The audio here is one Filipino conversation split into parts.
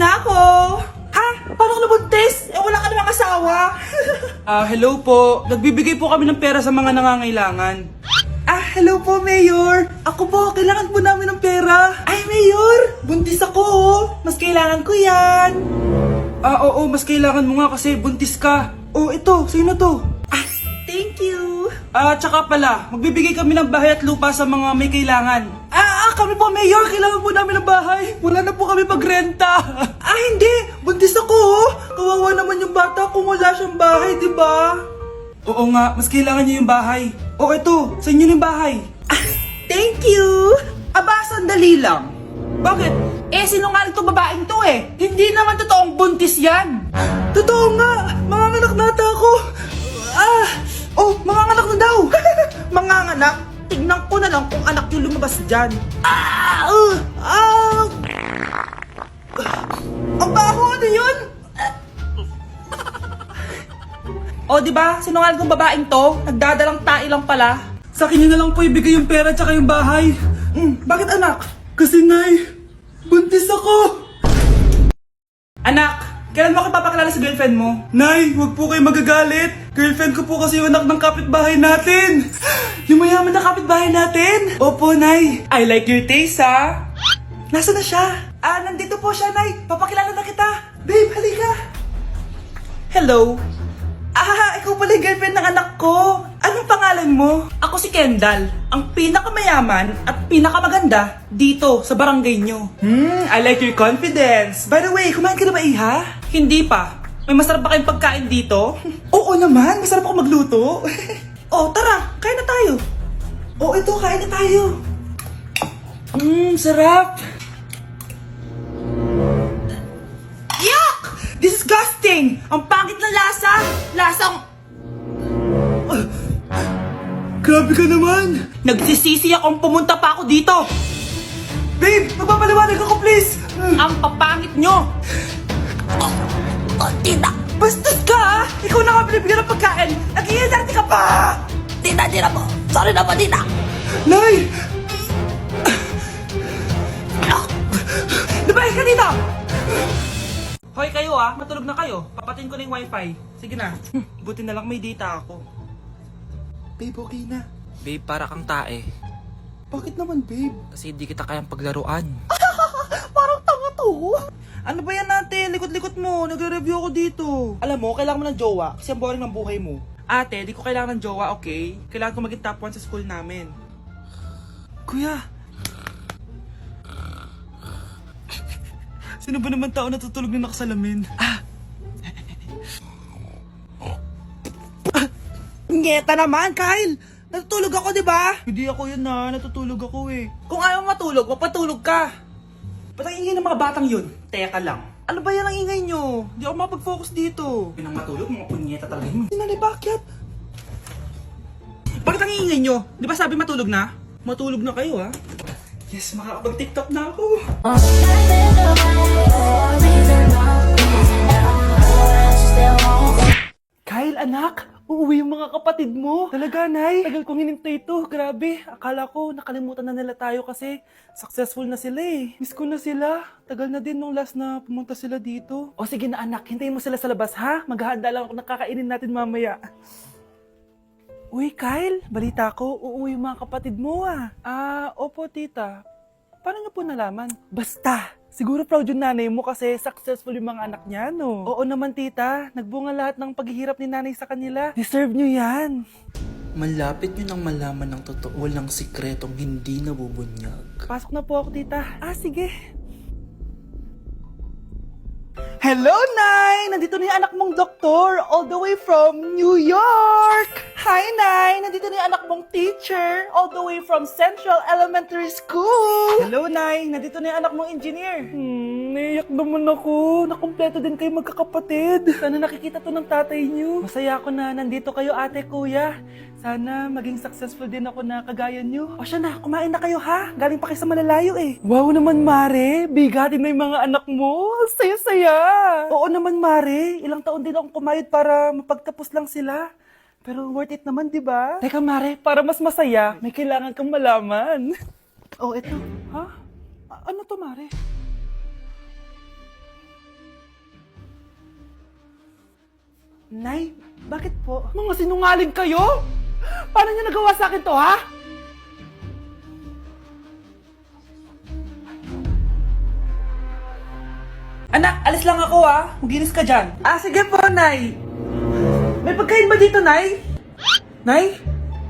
na ako! Ha? Paano ka nabuntis? Eh, wala ka namang asawa. Hello po. Nagbibigay po kami ng pera sa mga nangangailangan. Hello po, Mayor. Ako po, kailangan po namin ng pera. Ay, Mayor! Buntis ako, oh. Mas kailangan ko yan. Oo, mas kailangan mo nga kasi buntis ka. Oh, ito, sino to? Thank you. Tsaka pala, magbibigay kami ng bahay at lupa sa mga may kailangan. Kami po, Mayor. Kailangan po namin ng bahay. Wala na po kami pagrenta. Hindi. Buntis ako, oh. Kawawa naman yung bata kung wala siyang bahay, di ba? Oo nga, mas kailangan niyo yung bahay. Oh, ito, sa inyo yung bahay. Thank you. Sandali lang. Bakit? Sinungaling to babaeng to eh. Hindi naman totoong buntis yan. Totoo nga. Manganganak nata ako. Manganganak na daw. Manganganak? Tignan ko na lang kung anak yung lumabas dyan. Ang baho, ano yun? Di ba? Sinungaling kong babaeng to. Nagdadalang tae lang pala. Sa akin niyo na lang po ibigay yung pera tsaka yung bahay. Bakit anak? Kasi Nay, buntis ako. Anak, kailan mo ako papakilala sa girlfriend mo? Nay, huwag po kayo magagalit. Girlfriend ko po kasi yung anak ng kapitbahay natin. Yung mayaman na kapitbahay natin. Opo, Nay. I like your taste, ha? Nasaan na siya? Nandito po siya, Nay. Papakilala na kita. Babe, halika. Hello. Ikaw pala yung girlfriend ng anak ko. Anong pangalan mo? Ako si Kendall, ang pinakamayaman at pinakamaganda dito sa barangay nyo. I like your confidence. By the way, kumain ka na ba, Iha? Hindi pa. May masarap ba kayong pagkain dito? Oo naman, masarap ako magluto. Tara, kain na tayo. Ito, kain na tayo. Sarap. Yuck! Disgusting! Ang pangit na lasa! Lasang... Grabe ka naman. Nagsisisi akong pumunta pa ako dito! Babe, magpapaliwanag ako please. Ang papangit nyo! Tita! Bastos ka, ha? Ikaw na nga binibigyan ng pagkain! Nag-iinarte ka pa! Tita po! Sorry na po, tita! Nay! Lumayas ka dito! Hoy kayo, matulog na kayo. Papatin ko na yung wifi. Sige na. Buti na lang may data ako. Babe, okay na. Babe, para kang tae. Bakit naman, babe? Kasi hindi kita kayang paglaruan. Parang tanga to. Ano ba yan natin? Likot-likot mo. Nagre-review ako dito. Alam mo, kailangan mo ng jowa kasi ang boring ng buhay mo. Ate, di ko kailangan ng jowa, okay? Kailangan ko maging top 1 sa school namin. Kuya! Sino ba naman tao natutulog na nakasalamin? Ngeta naman, Kyle! Natutulog ako, di ba? Hindi ako yun natutulog ako eh. Kung ayaw matulog, mapatulog ka. Ba't ang ingay ng mga batang yun? Teka lang. Ano ba yan ang ingay nyo? Di ako mapag-focus dito. Pinang matulog, mga punyeta talaga yun. Sinali, bakit? Bakit ang ingay nyo? Di ba sabi matulog na? Matulog na kayo, ha? Yes, makakapag-tiktok na ako. Kyle, anak! Uuwi yung mga kapatid mo. Talaga, Nay? Tagal kong hinintay ito. Grabe. Akala ko nakalimutan na nila tayo kasi successful na sila eh. Miss ko na sila. Tagal na din nung last na pumunta sila dito. O sige na anak, hintayin mo sila sa labas ha. Maghahanda lang ako ng kakainin natin mamaya. Uy, Kyle, balita ko, uuwi yung mga kapatid mo opo tita. Paano niyo po nalaman? Basta! Siguro proud yung nanay mo kasi successful yung mga anak niya, no? Oo naman, tita. Nagbunga lahat ng paghihirap ni nanay sa kanila. Deserve nyo yan. Malapit nyo nang malaman ng totoo, walang sikretong hindi nabubunyag. Pasok na po ako, tita. Sige. Hello, Nay! Nandito na yung anak mong doktor all the way from New York! Hi, Nay! Nandito na yung anak mong teacher all the way from Central Elementary School! Hello, Nay! Nandito na yung anak mong engineer! Naiyak naman ako. Nakumpleto din kayo magkakapatid. Sana nakikita to ng tatay niyo. Masaya ako na nandito kayo, ate, kuya. Sana maging successful din ako na kagaya niyo. O siya na, kumain na kayo ha. Galing pa kayo sa malalayo eh. Wow naman, Mare. Bigatin na yung mga anak mo. Saya-saya. Oo naman, Mare. Ilang taon din akong kumayod para mapagtapos lang sila. Pero worth it naman, di ba? Teka, Mare, para mas masaya, may kailangan kang malaman. Ito. Ha? Ano to, Mare? Nay, bakit po? Mga sinungaling kayo? Paano niyo nagawa sa akin to, ha? Anak, alis lang ako, ha? Maginis ka dyan. Ah, sige po, Nay. May pagkain ba dito, Nay? Nay?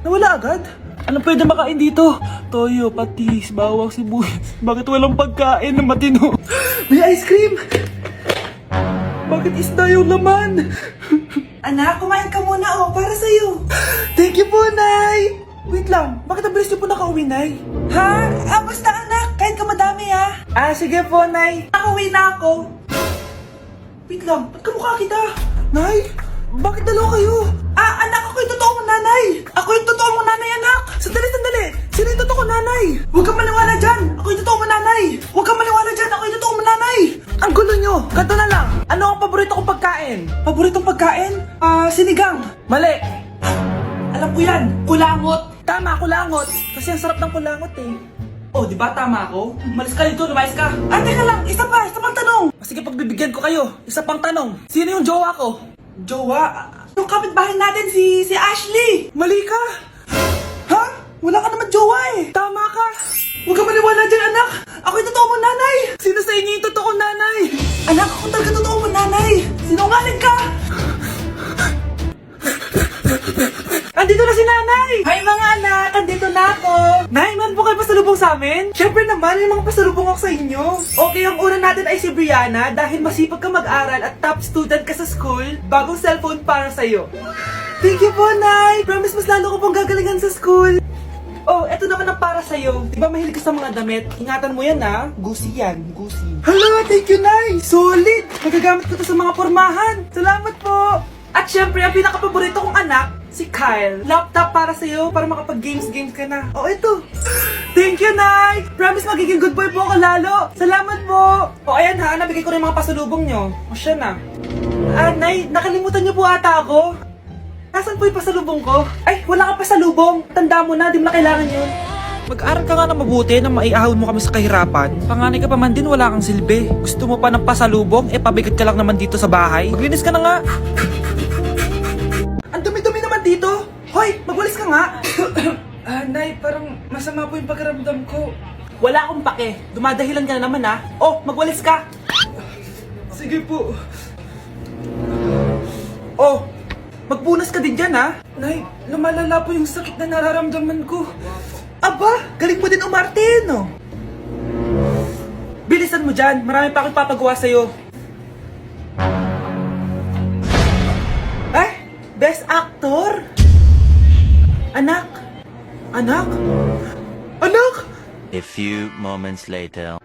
Nawala agad? Ano pwede makain dito? Toyo, patis, bawang, sibuyas. Bakit walang pagkain na matino? May ice cream! Bakit isda yung laman? Anak, kumain ka muna, oh, para sa'yo. Thank you po, Nay! Wait lang, bakit ang bilis niyo po nakauwi, Nay? Ha? Ah, basta anak, kain ka madami, ha? Ah, sige po, Nay. Nakauwi na ako. Wait lang, ba't kamukha kita? Nay, bakit dalawa kayo? Ah, anak, ako yung totoo mong nanay. Ako yung totoo mong nanay, anak. Sandali, sandali. Sino yung totoo kong nanay? Huwag kang maniwala dyan. Ako yung totoo mong nanay. Huwag kang maniwala dyan. Ako yung totoo mong nanay. Ang gulo nyo. Ganto na lang. Ano ang paborito kong pagkain? Paboritong pagkain? Sinigang. Mali. Alam ko yan. Kulangot. Tama, kulangot. Kasi ang sarap ng kulangot eh. Oh, di ba tama ako? Malis ka dito, lumayas ka. Ah, teka lang. Isa pang tanong. Sige, pagbibigyan ko kayo. Isa pang tanong. Sino yung jowa ko? Jowa? Yung kapitbahay natin, si Ashley! Mali ka! Ha? Wala ka naman jowa eh! Tama ka! Huwag ka maniwala dyan, anak! Ako yung totoo mong nanay! Sino sa inyo yung totoo nanay? Anak, ako talaga totoo mong nanay! Sinungaling ka! Andito na si nanay! Hi mga anak! Andito na ako! Nay, man po kayo pasalubong sa amin? Siyempre naman, may mga pasalubong ako sa inyo. Okay, ang una natin ay si Brianna dahil masipag ka mag-aral at top student ka sa school. Bagong cellphone para sa'yo. Thank you po, Nay! Promise mas lalo ko pong gagalingan sa school. Oh, eto naman ang para sa'yo. Diba mahilig ka sa mga damit? Ingatan mo yan, ha? Gusi yan, gusi. Hala, thank you, Nay! Solid! Magagamit ko to sa mga pormahan. Salamat po! At syempre, ang pinakapaborito kong anak, si Kyle. Laptop para sa'yo, para makapag-games ka na. Oh, ito. Thank you, Nay! Promise magiging good boy po ako lalo. Salamat po. O, ayan ha, nabigay ko na yung mga pasalubong nyo. O, siya na. Ah, Nay, nakalimutan niyo po ata ako. Nasaan po yung pasalubong ko? Ay, wala ka pasalubong. Tanda mo na, di mo na kailangan yun. Mag-aral ka nga na mabuti na maiahon mo kami sa kahirapan. Panganay ka pa man din, wala kang silbi. Gusto mo pa ng pasalubong? Pabigat ka lang naman dito sa bahay. Maglinis ka na nga. Ang dumi-dumi naman dito. Hoy, magwalis ka nga. Nay, parang masama po yung pakiramdam ko. Wala akong pake. Dumadahilan ka na naman, ha. Oh, magwalis ka. Sige po. Oh, magpunas ka din dyan, ha. Nay, lumalala po yung sakit na nararamdaman ko. Aba, galing mo din umarte, no? Bilisan mo dyan. Marami pa akong papagawa sa'yo. Best Actor? Anak? Anak? Anak? A few moments later.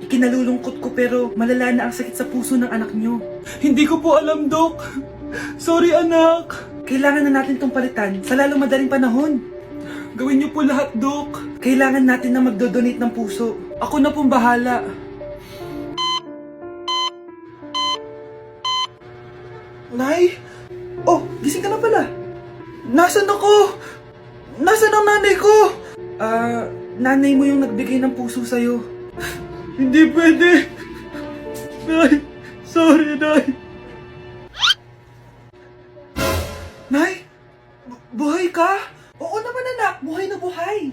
Ikinalulungkot ko pero malala na ang sakit sa puso ng anak nyo. Hindi ko po alam, Dok. Sorry, anak. Kailangan na natin tong palitan sa lalong madaling panahon. Gawin niyo po lahat, Dok. Kailangan natin na magdodonate ng puso. Ako na pong bahala. Nay? Oh, gising ka na pala. Nasaan ako? Nasaan ang nanay ko? Nanay mo yung nagbigay ng puso sa'yo. Hindi pwede. Nay, sorry, Nay. Nay? Buhay ka? Oo naman anak, buhay na buhay.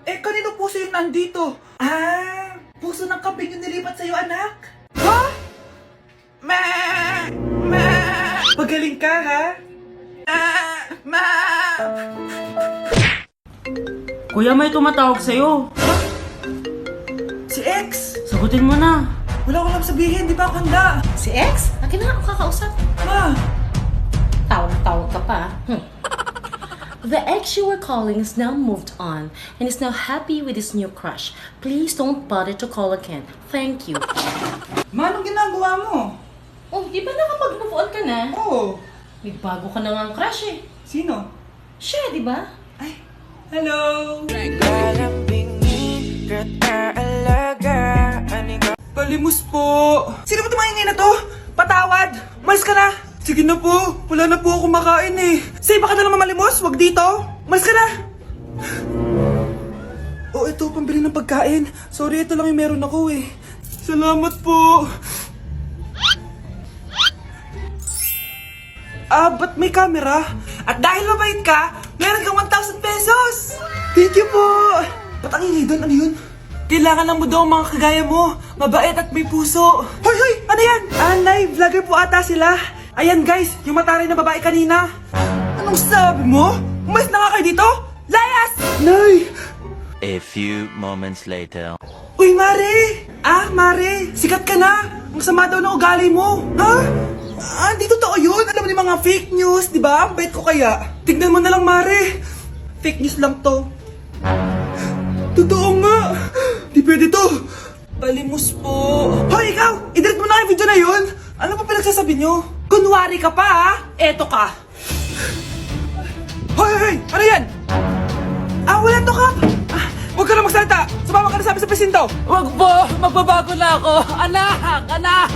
Kanino puso yung nandito? Ah, puso ng kambing yung nilipat sa'yo anak. Ha? Pagaling ka ha? Kuya, may tumatawag sa'yo. Si X! Sagutin mo na. Wala ko lang sabihin, di ba ako handa? Si X? Akin na nga ako kakausap. Ma! Tawag ka pa. The ex you were calling is now moved on and is now happy with his new crush. Please don't bother to call again. Thank you. Ma, anong ginagawa mo? Oh, di ba nakapag-move on ka na? Oo. May bago ka na nga ang crush eh. Sino? Siya, di ba? Ay, hello! Palimos po. Sino ba tumahingay na to? Patawad! Malis ka na! Sige na po. Wala na po ako makain eh. Say, baka na naman malimos? Wag dito! Malis ka na! Oh, ito, pambili ng pagkain. Sorry, ito lang yung meron ako eh. Salamat po. Ba't may camera? At dahil mabait ka, meron kang 1,000 pesos! Thank you po! Ba't ang ingay doon? Ano yun? Kailangan lang mo daw ang mga kagaya mo. Mabait at may puso. Hoy, hoy! Ano yan? Nay, vlogger po ata sila. Ayan guys, yung mataray na babae kanina. Anong sabi mo? Umalis na nga kayo dito? Layas! Nay! A few moments later. Uy, Mare! Mare, sikat ka na! Ang sama daw ng ugali mo! Ha? Di totoo yun! Alam mo yung mga fake news, di ba? Ang bait ko kaya. Tignan mo na lang, Mare! Fake news lang to. Totoo nga! Di pwede to! Palimos po! Hoy, ikaw! I-delete mo na yung video na yun! Ano pa pinagsasabi nyo? Kunwari ka pa, ha? Eto ka! Hoy, hoy, hoy! Ano yan? Wala to, Kap! Huwag ka na magsalita! Sumama ka na sa amin sa presinto! Wag po! Magbabago na ako! Anak! Anak!